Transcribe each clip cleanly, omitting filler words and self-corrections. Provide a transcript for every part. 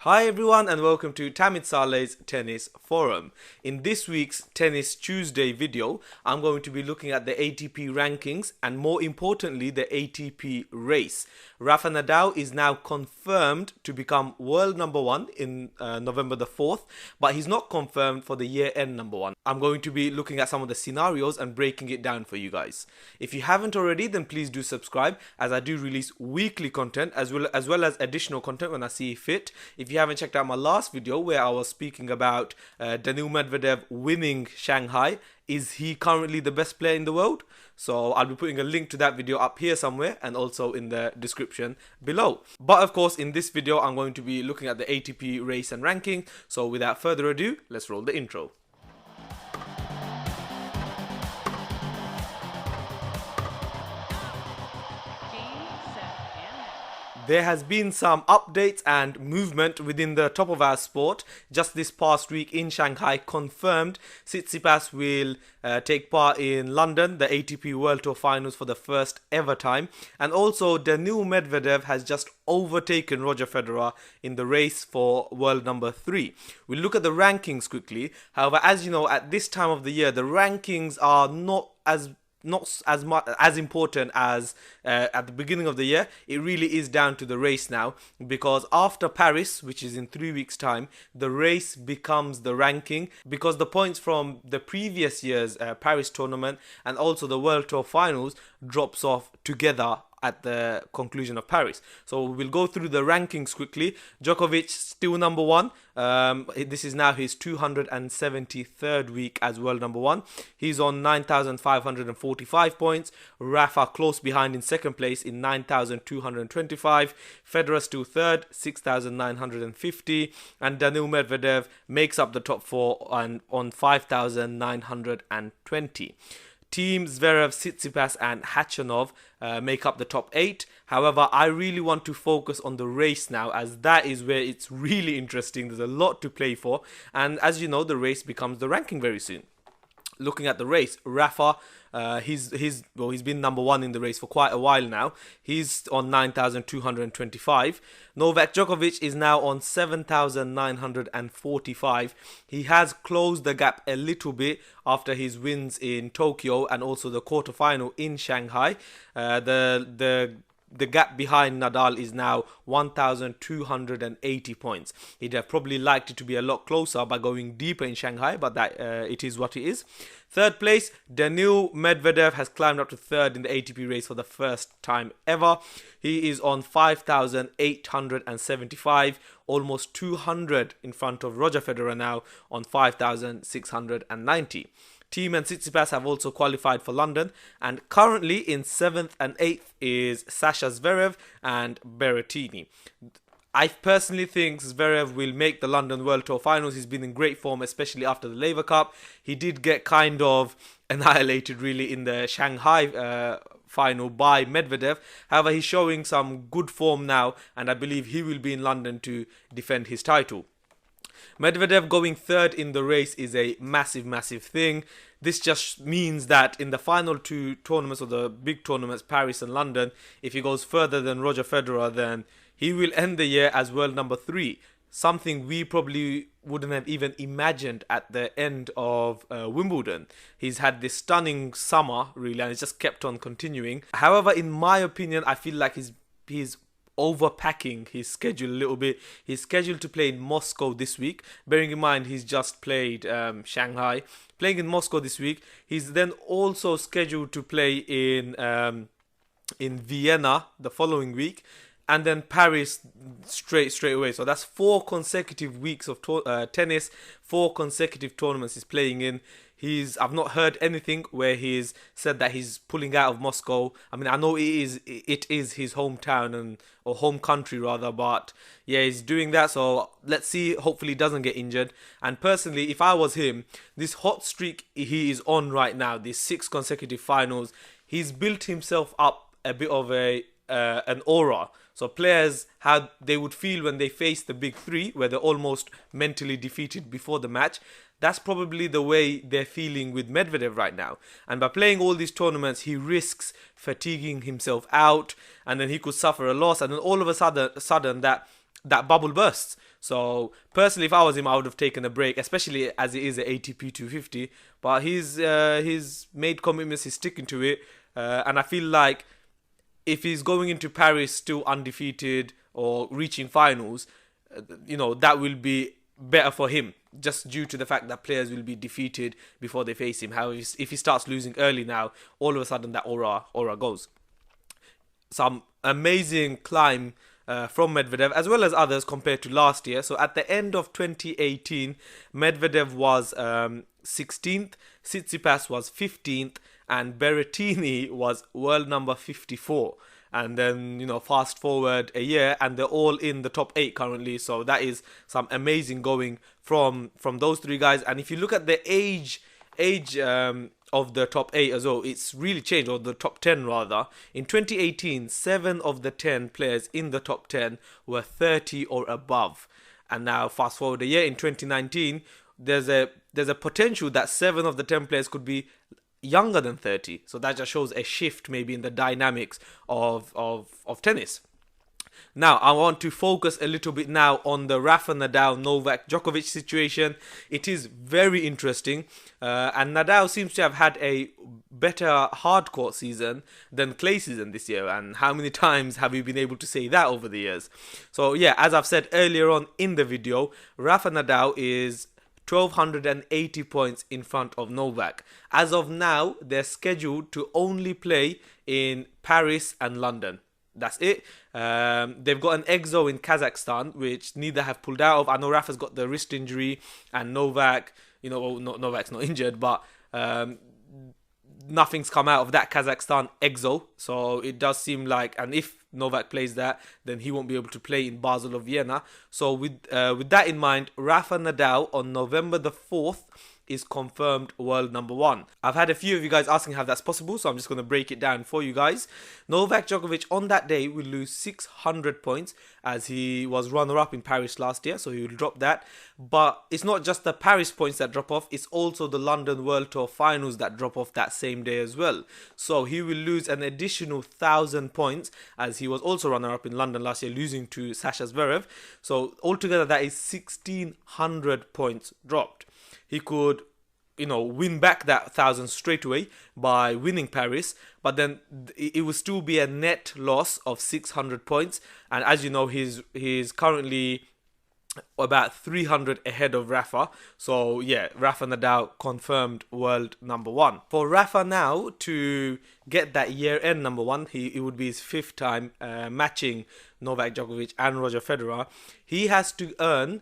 Hi everyone and welcome to Tamit Saleh's Tennis Forum. In this week's Tennis Tuesday video, I'm going to be looking at the ATP rankings and more importantly the ATP race. Rafa Nadal is now confirmed to become world number one in November the 4th, but he's not confirmed for the year-end number one. I'm going to be looking at some of the scenarios and breaking it down for you guys. If you haven't already, then please do subscribe as I do release weekly content as well as additional content when I see fit. If you haven't checked out my last video where I was speaking about Daniil Medvedev winning Shanghai, is he currently the best player in the world? So I'll be putting a link to that video up here somewhere and also in the description below. But of course in this video I'm going to be looking at the ATP race and ranking. So without further ado, let's roll the intro. There has been some updates and movement within the top of our sport. Just this past week in Shanghai, confirmed Tsitsipas will take part in London, the ATP World Tour Finals for the first ever time. And also Daniil Medvedev has just overtaken Roger Federer in the race for world number 3. We'll look at the rankings quickly. However, as you know, at this time of the year, the rankings are not as important as at the beginning of the year. It really is down to the race now, because after Paris, which is in 3 weeks time, the race becomes the ranking, because the points from the previous year's Paris tournament and also the World Tour Finals drops off together at the conclusion of Paris. So we'll go through the rankings quickly. Djokovic still number one. This is now his 273rd week as world number one. He's on 9,545 points. Rafa close behind in second place in 9,225. Federer still third, 6,950. And Daniil Medvedev makes up the top four on 5,920. Team Zverev, Tsitsipas and Khachanov make up the top 8. However, I really want to focus on the race now, as that is where it's really interesting. There's a lot to play for. And as you know, the race becomes the ranking very soon. Looking at the race, Rafa, he's been number one in the race for quite a while now. He's on 9,225. Novak Djokovic is now on 7,945. He has closed the gap a little bit after his wins in Tokyo and also the quarterfinal in Shanghai. The gap behind Nadal is now 1,280 points. He'd have probably liked it to be a lot closer by going deeper in Shanghai, but that it is what it is. Third place, Daniil Medvedev has climbed up to third in the ATP race for the first time ever. He is on 5,875, almost 200 in front of Roger Federer now on 5,690. Team and Tsitsipas have also qualified for London, and currently in 7th and 8th is Sasha Zverev and Berrettini. I personally think Zverev will make the London World Tour Finals. He's been in great form, especially after the Laver Cup. He did get kind of annihilated really in the Shanghai final by Medvedev. However, he's showing some good form now, and I believe he will be in London to defend his title. Medvedev going third in the race is a massive thing. This just means that in the final two tournaments, or the big tournaments, Paris and London, if he goes further than Roger Federer, then he will end the year as world number 3. Something we probably wouldn't have even imagined at the end of Wimbledon. He's had this stunning summer, really, and it's just kept on continuing. However, in my opinion, I feel like he's overpacking his schedule a little bit. He's scheduled to play in Moscow this week, bearing in mind he's just played Shanghai. Playing in Moscow this week, he's then also scheduled to play in Vienna the following week, and then Paris straight away. So that's 4 consecutive weeks of tennis, 4 consecutive tournaments he's playing in. I've not heard anything where he's said that he's pulling out of Moscow. I mean, I know it is his hometown or home country rather, but yeah, he's doing that. So let's see. Hopefully, he doesn't get injured. And personally, if I was him, this hot streak he is on right now, these 6 consecutive finals, he's built himself up a bit of an aura. So players, how they would feel when they face the big 3, where they're almost mentally defeated before the match. That's probably the way they're feeling with Medvedev right now. And by playing all these tournaments, he risks fatiguing himself out, and then he could suffer a loss, and then all of a sudden that bubble bursts. So personally, if I was him, I would have taken a break, especially as it is an ATP 250. But he's made commitments, he's sticking to it, and I feel like if he's going into Paris still undefeated or reaching finals, that will be better for him, just due to the fact that players will be defeated before they face him. However, if he starts losing early now, all of a sudden that aura goes. Some amazing climb from Medvedev as well as others compared to last year. So at the end of 2018, Medvedev was 16th, Tsitsipas was 15th, and Berrettini was world number 54. And then, fast forward a year and they're all in the top 8 currently. So that is some amazing going from those three guys. And if you look at the age of the top 8 as well, it's really changed, or the top 10 rather. In 2018, 7 of the 10 players in the top 10 were 30 or above. And now fast forward a year, in 2019, there's a potential that 7 of the 10 players could be younger than 30. So that just shows a shift maybe in the dynamics of tennis. Now, I want to focus a little bit now on the Rafa Nadal, Novak Djokovic situation. It is very interesting. And Nadal seems to have had a better hardcourt season than clay season this year. And how many times have we been able to say that over the years? So yeah, as I've said earlier on in the video, Rafa Nadal is 1,280 points in front of Novak. As of now, they're scheduled to only play in Paris and London. That's it. They've got an exo in Kazakhstan, which neither have pulled out of. I know Rafa's got the wrist injury, and Novak, Novak's not injured, but nothing's come out of that Kazakhstan exo. So it does seem like, and if Novak plays that, then he won't be able to play in Basel or Vienna. So with that in mind, Rafa Nadal on November the 4th is confirmed world number 1. I've had a few of you guys asking how that's possible, so I'm just going to break it down for you guys. Novak Djokovic on that day will lose 600 points, as he was runner-up in Paris last year, so he will drop that. But it's not just the Paris points that drop off, it's also the London World Tour finals that drop off that same day as well. So he will lose an additional 1,000 points, as he was also runner-up in London last year, losing to Sasha Zverev. So altogether that is 1,600 points dropped. He could, win back that 1,000 straight away by winning Paris, but then it would still be a net loss of 600 points. And as you know, he's currently about 300 ahead of Rafa. So yeah, Rafa Nadal confirmed world number 1. For Rafa now to get that year-end number 1, it would be his 5th time matching Novak Djokovic and Roger Federer. He has to earn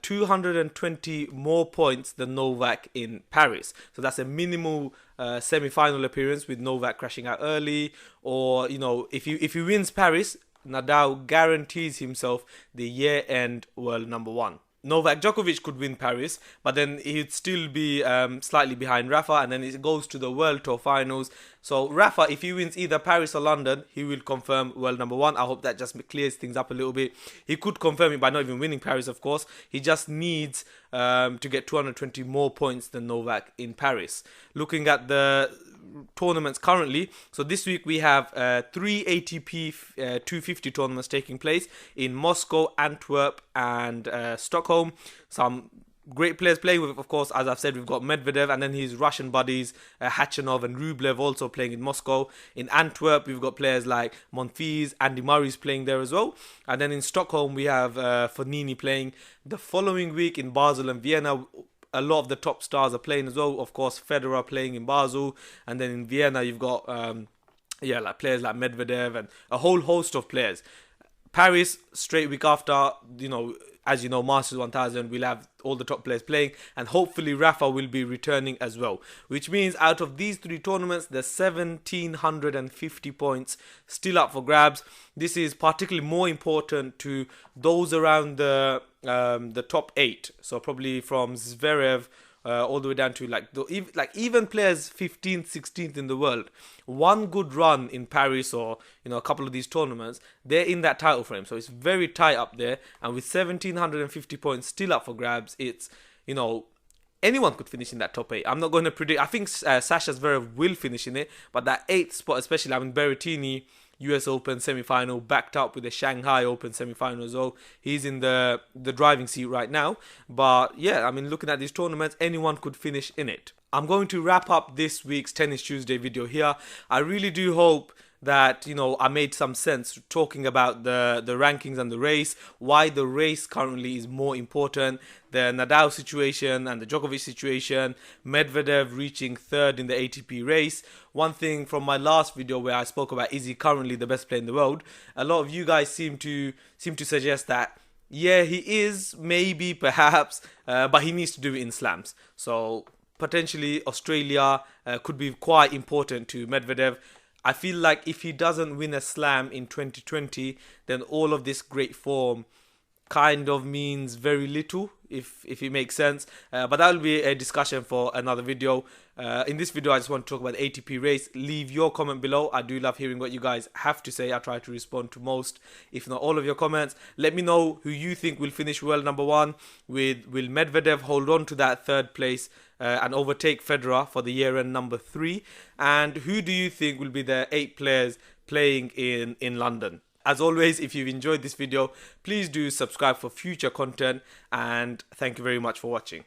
220 more points than Novak in Paris. So that's a minimal semi-final appearance with Novak crashing out early. Or, if he wins Paris, Nadal guarantees himself the year-end world number 1. Novak Djokovic could win Paris, but then he'd still be slightly behind Rafa, and then it goes to the World Tour finals. So Rafa, if he wins either Paris or London, he will confirm world number 1. I hope that just clears things up a little bit. He could confirm it by not even winning Paris, of course. He just needs to get 220 more points than Novak in Paris. Looking at the tournaments currently, so this week we have 3 ATP 250 tournaments taking place in Moscow, Antwerp and Stockholm. Some great players playing with, of course, as I've said, we've got Medvedev, and then his Russian buddies Khachanov and Rublev also playing in Moscow. In Antwerp we've got players like Monfils, Andy Murray's playing there as well, and then in Stockholm we have Fognini playing. The following week in Basel and Vienna, a lot of the top stars are playing as well. Of course, Federer playing in Basel, and then in Vienna you've got like players like Medvedev and a whole host of players. Paris straight week after, as you know, Masters 1000, we'll have all the top players playing, and hopefully Rafa will be returning as well. Which means out of these 3 tournaments, there's 1,750 points still up for grabs. This is particularly more important to those around the top 8. So probably from Zverev all the way down to even players 15th, 16th in the world. One good run in Paris or a couple of these tournaments, they're in that title frame. So it's very tight up there, and with 1,750 points still up for grabs, it's anyone could finish in that top 8. I'm not going to predict. I think Sasha Zverev will finish in it, but that 8th spot especially, Berrettini US Open semi-final, backed up with the Shanghai Open semi-final as well. He's in the driving seat right now. But yeah, I mean, looking at these tournaments, anyone could finish in it. I'm going to wrap up this week's Tennis Tuesday video here. I really do hope that, you know, I made some sense talking about the rankings and the race, why the race currently is more important, the Nadal situation and the Djokovic situation, Medvedev reaching third in the ATP race. One thing from my last video where I spoke about, is he currently the best player in the world? A lot of you guys seem to suggest that, yeah, he is, maybe, perhaps, but he needs to do it in slams. So potentially Australia could be quite important to Medvedev. I feel like if he doesn't win a slam in 2020, then all of this great form kind of means very little, if it makes sense. But that will be a discussion for another video. In this video, I just want to talk about the ATP race. Leave your comment below. I do love hearing what you guys have to say. I try to respond to most, if not all of your comments. Let me know who you think will finish world number one. Will Medvedev hold on to that third place and overtake Federer for the year-end number 3? And who do you think will be the 8 players playing in London? As always, if you've enjoyed this video, please do subscribe for future content, and thank you very much for watching.